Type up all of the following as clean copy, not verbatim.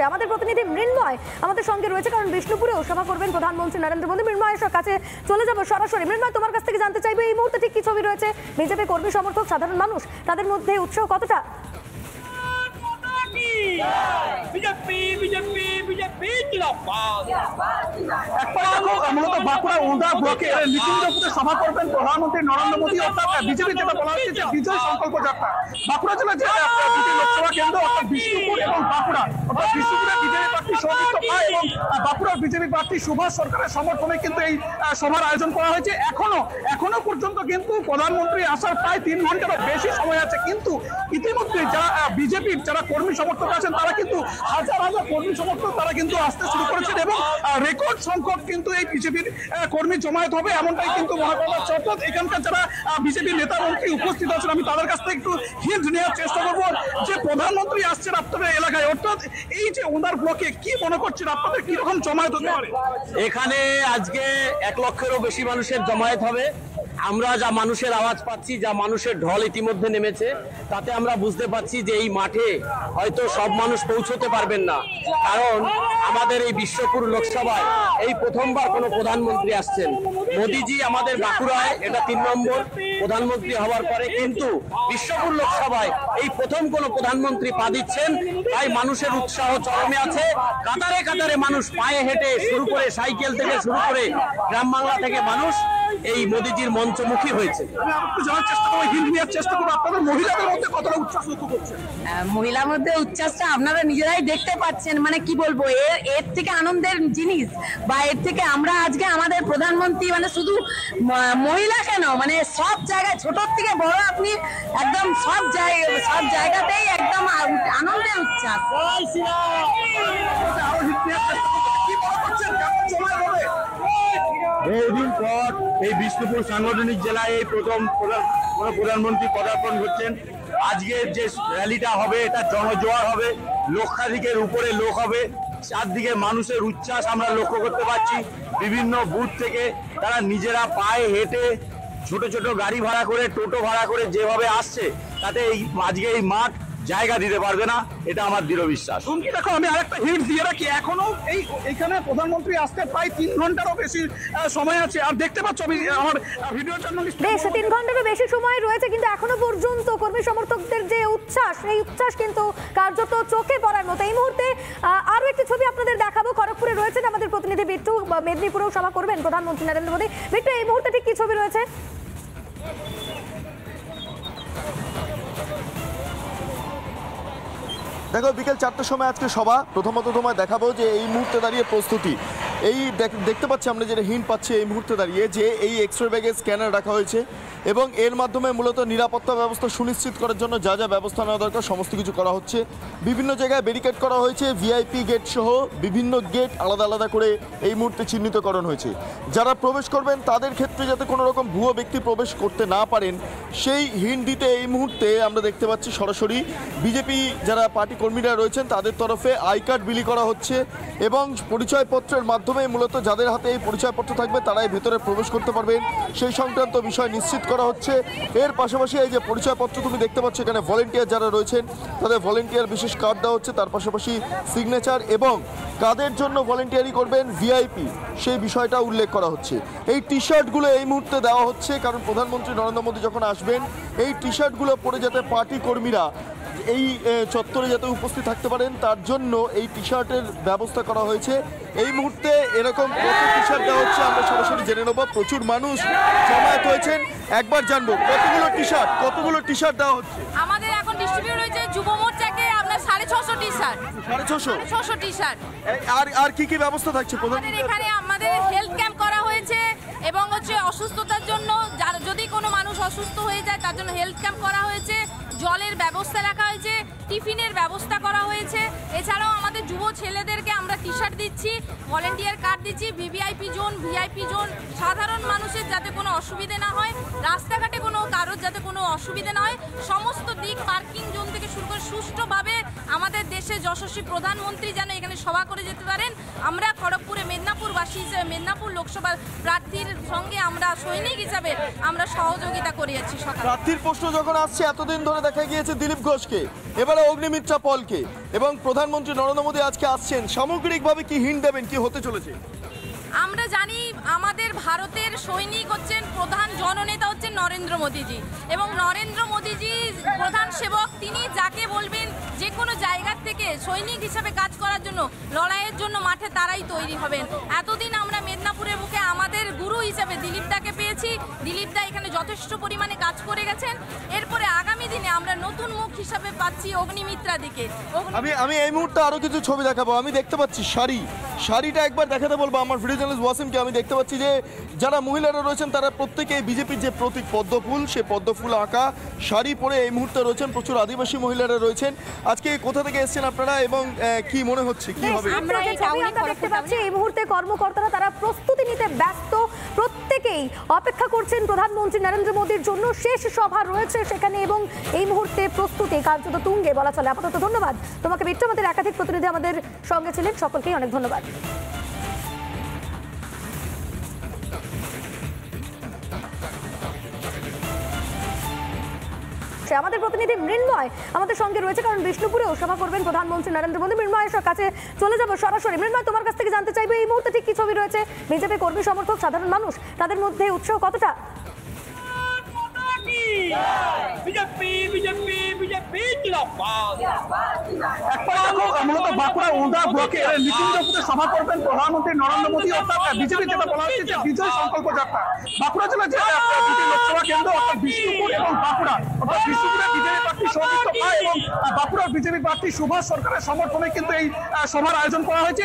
আমাদের প্রতিনিধি মৃন্ময় আমাদের সঙ্গে রয়েছে, কারণ বিষ্ণুপুরেও সভা করবেন প্রধানমন্ত্রী নরেন্দ্র মোদী। মৃন্ময়ের কাছে চলে যাব সরাসরি। মৃন্ময়, তোমার কাছ থেকে জানতে চাইবো এই মুহূর্তে ঠিক কি ছবি রয়েছে? বিজেপি কর্মী সমর্থক সাধারণ মানুষ, তাদের মধ্যে উৎসাহ কতটা? বাঁকুড়া উদা ব্লকে সভা করবেন প্রধানমন্ত্রী নরেন্দ্র মোদী। অর্থাৎ বিজেপি যেটা বলা হচ্ছে যে বিজয় সংকল্প যাত্রা। বাঁকুড়া জেলার যে লোকসভা কেন্দ্র অর্থাৎ বিষ্ণুপুর এবং বাঁকুড়া, অর্থাৎ বিষ্ণুপুরে বিজেপি প্রার্থী সৌমিত্র পায় এবং বাঁকুড়ার বিজেপি প্রার্থী সুভাষ সরকারের সমর্থনে কিন্তু এই সভার আয়োজন করা হয়েছে। এখনো পর্যন্ত কিন্তু প্রধানমন্ত্রী আসার প্রায় 3 ঘন্টারও বেশি সময় আছে, কিন্তু ইতিমধ্যে যারা বিজেপির যারা কর্মী সমর্থক আছেন তারা কিন্তু হাজার হাজার কর্মী সমর্থক তারা কিন্তু আসতে শুরু করেছেন এবং রেকর্ড সংখ্যক কিন্তু এই বিজেপির কর্মী জমায়েত হবে এমনটাই কিন্তু মনে করা হচ্ছে। অর্থাৎ এখানকার যারা বিজেপির নেতা মন্ত্রী উপস্থিত আছেন আমি তাদের কাছ থেকে একটু হিন্ট নেওয়ার চেষ্টা করবো যে প্রধানমন্ত্রী আসছেন আপনাদের এলাকায়, অর্থাৎ এই যে ওনার ব্লকে কি মনে করছেন আপনাদের কিরকম জমায়েত হতে পারে? এখানে আজকে 1 লক্ষেরও বেশি মানুষের জমায়েত হবে। আমরা যা মানুষের আওয়াজ পাচ্ছি, যা মানুষের ঢল ইতিমধ্যে নেমেছে, তাতে আমরা বুঝতে পারছি যে এই মাঠে হয়তো সব মানুষ পৌঁছতে পারবেন না, কারণ আমাদের এই বিশ্বপুর লোকসভায় এই প্রথমবার কোনো প্রধানমন্ত্রী আসছেন। মোদীজি আমাদের বাঁকুড়ায় এটা 3 নম্বর প্রধানমন্ত্রী হওয়ার পরে, কিন্তু বিশ্বপুর লোকসভায় এই প্রথম কোনো প্রধানমন্ত্রী পা দিচ্ছেন। তাই মানুষের উৎসাহ চরমে আছে। কাতারে কাতারে মানুষ পায়ে হেঁটে শুরু করে, সাইকেল থেকে শুরু করে গ্রাম বাংলা থেকে মানুষ এই মোদীজির মঞ্চমুখী হয়েছে। মহিলার মধ্যে উচ্ছ্বাসটা আপনারা নিজেরাই দেখতে পাচ্ছেন। মানে কি বলবো, এর থেকে আনন্দের জিনিস বা এর থেকে আমরা আজকে আমাদের প্রধানমন্ত্রী মানে শুধু মহিলা কেন, মানে সব জায়গায় ছোট থেকে বড় আপনি একদম সব জায়গাতেই একদম আনন্দের উচ্ছ্বাস। বহুদিন পর এই বিষ্ণুপুর সাংগঠনিক জেলায় এই প্রথম প্রধানমন্ত্রী পদার্পণ করছেন। আজকের যে র্যালিটা হবে এটা জনজোয়ার হবে, লক্ষাধিকের উপরে লোক হবে। চারদিকে মানুষের উচ্ছ্বাস আমরা লক্ষ্য করতে পারছি। বিভিন্ন বুথ থেকে তারা নিজেরা পায়ে হেঁটে, ছোট ছোট গাড়ি ভাড়া করে, টোটো ভাড়া করে যেভাবে আসছে, তাতে আজকে এই মাঠ জায়গা দিতে পারবে না, এটা আমার দৃঢ় বিশ্বাস। দেখো, আমি আরেকটা হিট দিয়ে রাখি, এখনো এইখানে প্রধানমন্ত্রী আসতে প্রায় 3 ঘন্টারও বেশি সময় আছে। আর দেখতে পাচ্ছ আমি আমার ভিডিও জার্নালিস্ট, বেশ 3 ঘন্টারও বেশি সময় রয়েছে, কিন্তু এখনো পর্যন্ত কর্মী সমর্থকদের যে উচ্ছ্বাস, এই উচ্ছ্বাস কিন্তু কার্যত চোখে পড়ার মতো। এই মুহূর্তে আরো একটি ছবি আপনাদের দেখাবো। খড়গপুরে রয়েছেন আমাদের প্রতিনিধি বিট্টু। মেদিনীপুরেও সভা করবেন প্রধানমন্ত্রী নরেন্দ্র মোদী। বিট্টু, এই মুহূর্তে ঠিক কি ছবি রয়েছে? দেখো, বিকেল 4টার সময় আজকে সভা। প্রথমত তোমায় দেখাবো যে এই মুহূর্তে দাঁড়িয়ে প্রস্তুতি, এই দেখতে পাচ্ছি আমরা যেটা হিন্ট পাচ্ছি এই মুহূর্তে দাঁড়িয়ে যে এই এক্সরে ব্যাগের স্ক্যানার রাখা হয়েছে এবং এর মাধ্যমে মূলত নিরাপত্তা ব্যবস্থা সুনিশ্চিত করার জন্য যা যা ব্যবস্থা নেওয়া দরকার সমস্ত কিছু করা হচ্ছে। বিভিন্ন জায়গায় ব্যারিকেড করা হয়েছে, ভিআইপি গেট সহ বিভিন্ন গেট আলাদা আলাদা করে এই মুহূর্তে চিহ্নিতকরণ হয়েছে। যারা প্রবেশ করবেন তাদের ক্ষেত্রে যাতে কোনো রকম ভুয়ো ব্যক্তি প্রবেশ করতে না পারেন সেই হিন্ট দিতে এই মুহূর্তে আমরা দেখতে পাচ্ছি সরাসরি বিজেপি যারা পার্টি কর্মীরা রয়েছেন তাদের তরফে আই কার্ড বিলি করা হচ্ছে এবং পরিচয়পত্রের মাধ্যমে মূলত যাদের হাতে এই পরিচয়পত্র থাকবে তারাই ভেতরে প্রবেশ করতে পারবেন সেই সংক্রান্ত বিষয় নিশ্চিত করা হচ্ছে। এর পাশাপাশি এই যে পরিচয়পত্র তুমি দেখতে পাচ্ছ, এখানে ভলেন্টিয়ার যারা রয়েছেন তাদের ভলেন্টিয়ার বিশেষ কার্ড দেওয়া হচ্ছে, তার পাশাপাশি সিগনেচার এবং কাদের জন্য ভলেন্টিয়ারি করবেন ভিআইপি সেই বিষয়টা উল্লেখ করা হচ্ছে। এই টি শার্টগুলো এই মুহূর্তে দেওয়া হচ্ছে, কারণ প্রধানমন্ত্রী নরেন্দ্র মোদী যখন আসবেন এই টি শার্টগুলো পরে যাতে পার্টি কর্মীরা এই চত্বরে যাতে উপস্থিত থাকতে পারেন তার জন্য এই টি শার্টের ব্যবস্থা করা হয়েছে। এই মুহূর্তে এরকম কত টি শার্ট দেওয়া হচ্ছে আমরা সরাসরি জেনে নেব। প্রচুর মানুষ জমায়েত হয়েছেন, একবার জানবো কতগুলো টি শার্ট দেওয়া হচ্ছে। আমাদের এখন ডিস্ট্রিবিউট হয়েছে যুব মোর্চাকে আপনার 650 টি শার্ট। 650 T shirt. আর কি কি ব্যবস্থা থাকছে? এখানে আমাদের হেলথ ক্যাম্প করা হয়েছে এবং অসুস্থতার জন্য যদি কোনো মানুষ অসুস্থ হয়ে যায় তার জন্য হেলথ ক্যাম্প করা হয়েছে, জলের ব্যবস্থা রাখা হয়েছে, টিফিনের ব্যবস্থা করা হয়েছে। এছাড়াও আমাদের যুব ছেলেদেরকে আমরা টি শার্ট দিচ্ছি, ভলেন্টিয়ার কার্ড দিচ্ছি, ভিভিআইপি জোন, সাধারণ মানুষের যাতে কোনো অসুবিধে না হয়, রাস্তাঘাটে কোনো কারোর যাতে কোনো অসুবিধে না হয়, সমস্ত দিক পার্কিং জোন থেকে শুরু করে সুষ্ঠুভাবে আমাদের দেশে যশস্বী প্রধানমন্ত্রী যেন এখানে সভা করে যেতে পারেন। আমরা খড়গপুরে মেদিনীপুরবাসী হিসেবে, মেদিনীপুর লোকসভার প্রার্থী প্রার্থীর সঙ্গে আমরা সৈনিক হিসাবে আমরা সহযোগিতা করিয়েছি সকালে। প্রার্থীর প্রশ্ন যখন আসছে, এতদিন ধরে দেখা গিয়েছে দিলীপ ঘোষকে, এবারে অগ্নিমিত্রা পলকে, এবং প্রধানমন্ত্রী নরেন্দ্র মোদী আজকে আসছেন, সামগ্রিকভাবে কি হিন্ট দেবেন, কি হতে চলেছে? আমরা জানি আমাদের ভারতের সৈনিক হচ্ছেন প্রধান জননেতা হচ্ছেন নরেন্দ্র মোদীজি, এবং নরেন্দ্র মোদীজি প্রধান সেবক। তিনি যাকে বলবেন যে কোনো জায়গার থেকে সৈনিক হিসাবে কাজ করার জন্য, লড়াইয়ের জন্য মাঠে তারাই তৈরি হবেন। এতদিন আমরা মেদিনীপুরের বুকে আমাদের গুরু হিসাবে দিলীপদাকে পেয়েছি। দিলীপদা এখানে যথেষ্ট পরিমাণে কাজ করে গেছেন। এরপরে আগামী দিনে আমরা নতুন মুখ হিসাবে পাচ্ছি অগ্নিমিত্রাদিকে। আমি এই মুহূর্তে আরো কিছু ছবি দেখাবো। আমি দেখতে পাচ্ছি শাড়িটা একবার দেখাতে বলবো আমার ভিডিও জার্নালিস্ট ওয়াসিমকে। আমি দেখতে পাচ্ছি যে যারা মহিলারা রয়েছেন তারা প্রত্যেকে বিজেপির যে প্রতীক পদ্মফুল, সেই পদ্মফুল আঁকা শাড়ি পরে এই মুহূর্তে রয়েছেন। প্রচুর আদিবাসী মহিলারা রয়েছেন। আজকে কোথা থেকে এসেছেন আপনারা এবং কি মনে হচ্ছে, কি হবে? আমরা দেখতে পাচ্ছি এই মুহূর্তে কর্মকর্তারা তারা প্রস্তুতি নিতে ব্যস্ত। প্রত্যেকেই অপেক্ষা করছেন প্রধানমন্ত্রী নরেন্দ্র মোদীর জন্য। শেষ সভা রয়েছে সেখানে এবং এই মুহূর্তে প্রস্তুতি কার্যত তুঙ্গে বলা চলে। আপাতত ধন্যবাদ তোমাকে বিট্টু, আমাদের একাধিক প্রতিনিধি আমাদের সঙ্গে ছিলেন, সকলকেই অনেক ধন্যবাদ। আমাদের প্রতিনিধি মৃন্ময় আমাদের সঙ্গে রয়েছে, কারণ বিষ্ণুপুরেও সভা করবেন প্রধানমন্ত্রী নরেন্দ্র মোদী। মৃন্ময়ের কাছে চলে যাবো সরাসরি। মৃন্ময়, তোমার কাছ থেকে জানতে চাইবো এই মুহূর্তে ঠিক কি ছবি রয়েছে? বিজেপি কর্মী সমর্থক সাধারণ মানুষ, তাদের মধ্যে উৎসাহ কতটা? মূলত বাঁকুড়া ওঁদা ব্লকে নিকুঞ্জপুরে সভা করবেন প্রধানমন্ত্রী নরেন্দ্র মোদী। অর্থাৎ বিজেপি যেটা বলা হচ্ছে যে বিজয় সংকল্প যাত্রা। বাঁকুড়া জেলার যে দুটি লোকসভা কেন্দ্র অর্থাৎ বিষ্ণুপুর এবং বাঁকুড়া, অর্থাৎ বিষ্ণুপুরে বিজেপি প্রার্থী সৌমিত্র পায় এবং বাঁকুড়ার বিজেপি প্রার্থী সুভাষ সরকারের সমর্থনে কিন্তু এই সভার আয়োজন করা হয়েছে।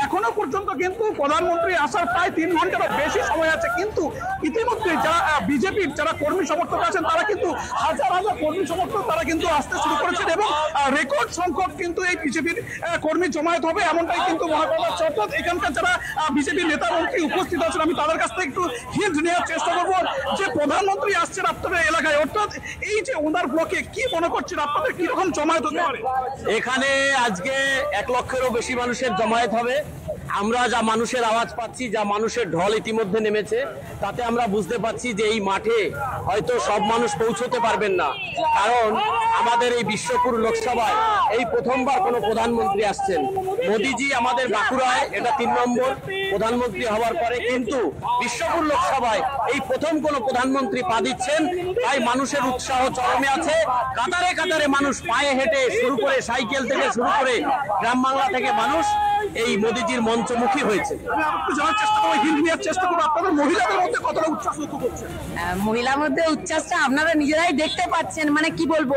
এখনো পর্যন্ত কিন্তু প্রধানমন্ত্রী আসার প্রায় 3 ঘন্টারও বেশি সময় আছে, কিন্তু ইতিমধ্যে যারা বিজেপির যারা কর্মী সমর্থক আছেন তারা কিন্তু হাজার হাজার কর্মী সমর্থক তারা কিন্তু আসতে শুরু করেছেন এবং রেকর্ড সংখ্যক কিন্তু এই বিজেপির কর্মী জমায়েত হবে এমনটাই কিন্তু মনে করা হচ্ছে। অর্থাৎ এখানকার যারা বিজেপির নেতা মন্ত্রী উপস্থিত আছেন, আমি তাদের কাছ থেকে একটু হিন্ট নেওয়ার চেষ্টা করবো যে প্রধানমন্ত্রী আসছেন আপনাদের এলাকায়। অর্থাৎ এই যে ওনার ব্লকে কি মনে করছেন, আপনাদের কিরকম জমায়েত হতে পারে? এখানে আজকে 1 লক্ষেরও বেশি মানুষের জমায়েত হবে। আমরা যা মানুষের আওয়াজ পাচ্ছি, যা মানুষের ঢল ইতিমধ্যে নেমেছে, তাতে আমরা বুঝতে পারছি যে এই মাঠে হয়তো সব মানুষ পৌঁছতে পারবেন না, কারণ আমাদের এই বিশ্বপুর লোকসভায় এই প্রথমবার কোনো প্রধানমন্ত্রী আসছেন। মোদীজি আমাদের বাঁকুড়ায় এটা 3 নম্বর প্রধানমন্ত্রী হওয়ার পরে, কিন্তু বিশ্বপুর লোকসভায় এই প্রথম কোনো প্রধানমন্ত্রী পা দিচ্ছেন। তাই মানুষের উৎসাহ চরমে আছে। কাতারে কাতারে মানুষ পায়ে হেঁটে শুরু করে, সাইকেল থেকে শুরু করে গ্রাম বাংলা থেকে মানুষ এই মোদীজির মঞ্চমুখী হয়েছে। মহিলার মধ্যে উচ্ছ্বাসটা আপনারা নিজেরাই দেখতে পাচ্ছেন। মানে কি বলবো,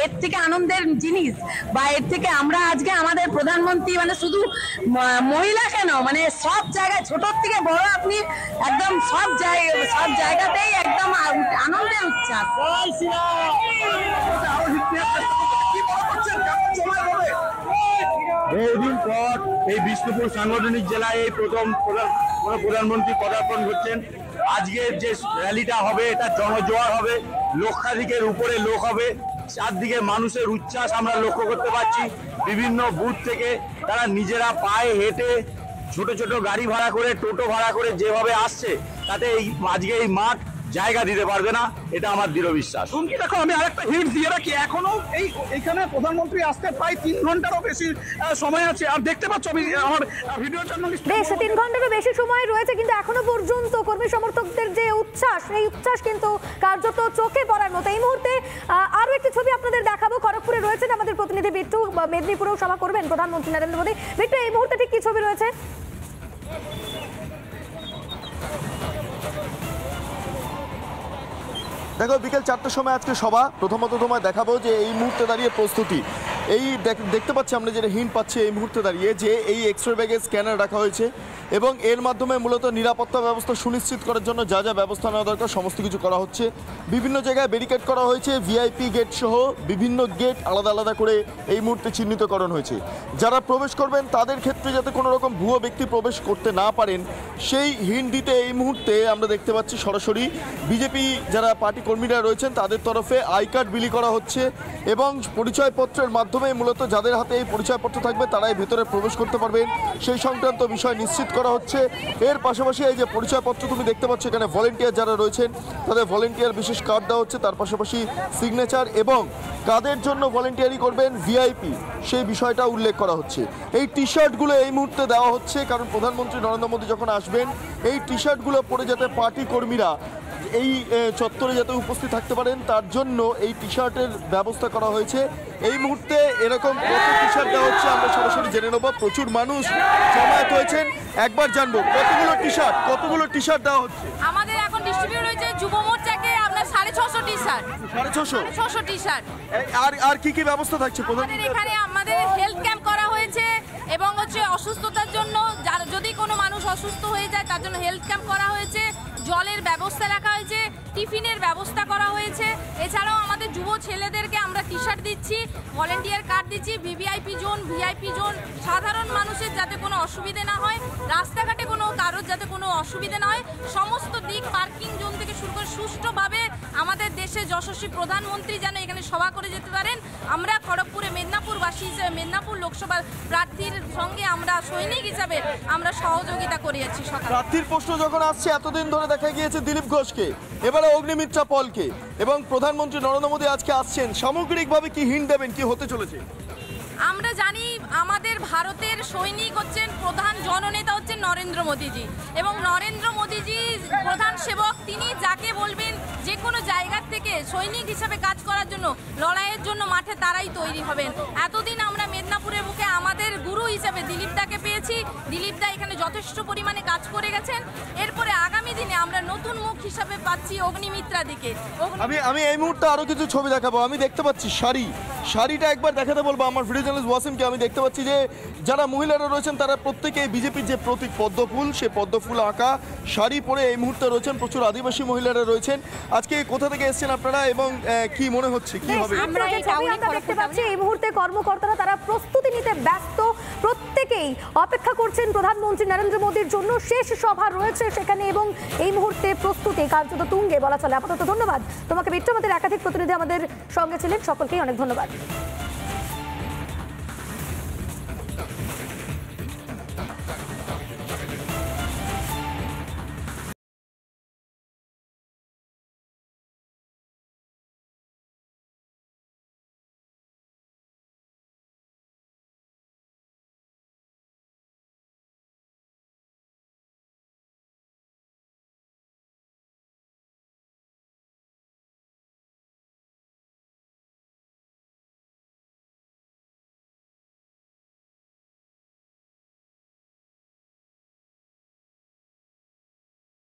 এর থেকে আনন্দের জিনিস বা এর থেকে আমরা আজকে আমাদের প্রধানমন্ত্রী মানে শুধু মহিলা কেন, মানে সব জায়গায় ছোট থেকে বড় আপনি একদম সব জায়গাতেই একদম আনন্দের উচ্ছ্বাস। বহুদিন পর এই বিষ্ণুপুর সাংগঠনিক জেলায় এই প্রথম প্রধানমন্ত্রী পদার্পণ করছেন। আজকের যে র্যালিটা হবে এটা জনজোয়ার হবে, লক্ষাধিকের উপরে লোক হবে। চারদিকে মানুষের উচ্ছ্বাস আমরা লক্ষ্য করতে পারছি। বিভিন্ন বুথ থেকে তারা নিজেরা পায়ে হেঁটে, ছোট ছোট গাড়ি ভাড়া করে, টোটো ভাড়া করে যেভাবে আসছে, তাতে এই আজকে এই মাঠ জায়গা দিতে পারবে না, এটা আমার দৃঢ় বিশ্বাস। দেখো, আমি আরেকটা হিন্ট দিয়ে রাখি, এখনো এইখানে প্রধানমন্ত্রী আসতে প্রায় 3 ঘন্টারও বেশি সময় আছে। আর দেখতে পাচ্ছ আমি আমার ভিডিও জার্নালিস্ট, বেশ 3 ঘন্টারও বেশি সময় রয়েছে, কিন্তু এখনো পর্যন্ত কর্মী সমর্থকদের যে উচ্ছ্বাস, এই উচ্ছ্বাস কিন্তু কার্যত চোখে পড়ার মতো। এই মুহূর্তে আরো একটি ছবি আপনাদের দেখাবো। খড়গপুরে রয়েছেন আমাদের প্রতিনিধি বিট্টু, মেদিনীপুরেও সভা করবেন প্রধানমন্ত্রী নরেন্দ্র মোদী। বিট্টু, এই মুহূর্তে ঠিক কি ছবি রয়েছে? দেখো, বিকেল 4টার সময় আজকে সভা। প্রথমত তোমায় দেখাবো যে এই মুহূর্তে দাঁড়িয়ে প্রস্তুতি। এই দেখতে পাচ্ছি আমরা যেটা হিন্ট পাচ্ছি এই মুহূর্তে দাঁড়িয়ে যে এই এক্স রে ব্যাগের স্ক্যানার রাখা হয়েছে এবং এর মাধ্যমে মূলত নিরাপত্তা ব্যবস্থা সুনিশ্চিত করার জন্য যা যা ব্যবস্থা নেওয়া দরকার সমস্ত কিছু করা হচ্ছে। বিভিন্ন জায়গায় ব্যারিকেড করা হয়েছে, ভিআইপি গেট সহ বিভিন্ন গেট আলাদা আলাদা করে এই মুহূর্তে চিহ্নিতকরণ হয়েছে। যারা প্রবেশ করবেন তাদের ক্ষেত্রে যাতে কোনো রকম ভুয়ো ব্যক্তি প্রবেশ করতে না পারেন সেই হিন্ট দিতে এই মুহূর্তে আমরা দেখতে পাচ্ছি সরাসরি বিজেপি যারা পার্টি কর্মীরা রয়েছেন তাদের তরফে আই কার্ড বিলি করা হচ্ছে এবং পরিচয়পত্রের মাধ্যমে মাধ্যমে মূলত যাদের হাতে এই পরিচয়পত্র থাকবে তারাই ভেতরে প্রবেশ করতে পারবেন সেই সংক্রান্ত বিষয় নিশ্চিত করা হচ্ছে। এর পাশাপাশি এই যে পরিচয়পত্র তুমি দেখতে পাচ্ছ এখানে ভলেন্টিয়ার যারা রয়েছেন তাদের ভলেন্টিয়ার বিশেষ কার্ড দেওয়া হচ্ছে, তার পাশাপাশি সিগনেচার এবং কাদের জন্য ভলেন্টিয়ারি করবেন ভিআইপি সেই বিষয়টা উল্লেখ করা হচ্ছে। এই টি শার্টগুলো এই মুহূর্তে দেওয়া হচ্ছে কারণ প্রধানমন্ত্রী নরেন্দ্র মোদী যখন আসবেন এই টি শার্টগুলো পরে যাতে পার্টি কর্মীরা এই চত্বরে যাতে উপস্থিত থাকতে পারেন তার জন্য এই টি শার্টের ব্যবস্থা করা হয়েছে। এই মুহূর্তে এরকম কত টি শার্ট দেওয়া হচ্ছে আমরা সরাসরি জেনে নেব। প্রচুর মানুষ জমায়েত হয়েছেন, একবার জানবো কতগুলো টি শার্ট দেওয়া হচ্ছে। আমাদের এখন ডিস্ট্রিবিউট হয়েছে যুব মোর্চাকে আপনার 650 টি শার্ট, 650 টি শার্ট। আর কি কি ব্যবস্থা থাকছে? আমাদের এখানে আমাদের হেলথ ক্যাম্প করা হয়েছে এবং অসুস্থতার জন্য যদি কোনো মানুষ অসুস্থ হয়ে যায় তার জন্য হেলথ ক্যাম্প করা হয়েছে, জলের ব্যবস্থা রাখা হয়েছে, টিফিনের ব্যবস্থা করা হয়েছে। এছাড়াও আমাদের যুব ছেলেদেরকে আমরা টি শার্ট দিচ্ছি, ভলেন্টিয়ার কার্ড দিচ্ছি, ভিভিআইপি জোন, ভিআইপি জোন, সাধারণ মানুষের যাতে কোনো অসুবিধে না হয়, রাস্তাঘাটে কোনো কারোর যাতে কোনো অসুবিধে না হয়, সমস্ত দিক পার্কিং জোন থেকে শুরু করে সুষ্ঠুভাবে আমাদের দেশে যশস্বী প্রধানমন্ত্রী যেন এখানে সভা করে যেতে পারেন। আমরা খড়গপুরে মেদিনীপুরবাসী হিসেবে মেদিনীপুর লোকসভার প্রার্থীর সঙ্গে আমরা সৈনিক হিসাবে আমরা সহযোগিতা করে যাচ্ছি। প্রার্থীর প্রশ্ন যখন আসছে এতদিন ধরে দেখা গিয়েছে দিলীপ ঘোষকে, এবারে অগ্নিমিত্রা পলকে এবং প্রধানমন্ত্রী নরেন্দ্র মোদী আজকে আসছেন, সামগ্রিকভাবে কি হিন্ট দেবেন কি হতে চলেছে? আমরা জানি আমাদের ভারতের সৈনিক হচ্ছেন প্রধান জননেতা হচ্ছেন নরেন্দ্র মোদীজি এবং নরেন্দ্র মোদীজি প্রধান সেবক। তিনি যাকে বলবেন যে কোনো জায়গার থেকে সৈনিক হিসাবে কাজ করার জন্য লড়াইয়ের জন্য মাঠে তারাই তৈরি হবেন। এতদিন আমরা মেদিনীপুরের বুকে আমাদের গুরু হিসাবে দিলীপদাকে পেয়েছি। দিলীপদা এখানে যথেষ্ট পরিমাণে কাজ করে গেছেন। এরপরে আগামী দিনে আমরা নতুন মুখ হিসাবে পাচ্ছি অগ্নিমিত্রাদিকে। আমি এই মুহূর্তে আরো কিছু ছবি দেখাবো। আমি দেখতে পাচ্ছি শাড়িটা একবার দেখাতে বলবো আমার ভিডিও জার্নালিস্ট ওয়াসিমকে। আমি দেখতে পাচ্ছি যে যারা মহিলারা রয়েছেন তারা প্রত্যেকে বিজেপির যে প্রতীক পদ্মফুল সেই পদ্মফুল আঁকা শাড়ি পরে এই মুহূর্তে রয়েছেন। প্রচুর আদিবাসী মহিলারা রয়েছেন। আজকে কোথা থেকে এসেছেন আপনারা এবং কি মনে হচ্ছে কি হবে? আমরা দেখতে পাচ্ছি এই মুহূর্তে কর্মকর্তারা তারা প্রস্তুতি নিতে ব্যস্ত, প্রত্যেকেই অপেক্ষা করছেন প্রধানমন্ত্রী নরেন্দ্র মোদীর জন্য। শেষ সভা রয়েছে সেখানে এবং এই মুহূর্তে প্রস্তুতি কার্যত তুঙ্গে বলা চলে। আপাতত ধন্যবাদ তোমাকে বিট্টু, আমাদের একাধিক প্রতিনিধি আমাদের সঙ্গে ছিলেন, সকলকেই অনেক ধন্যবাদ।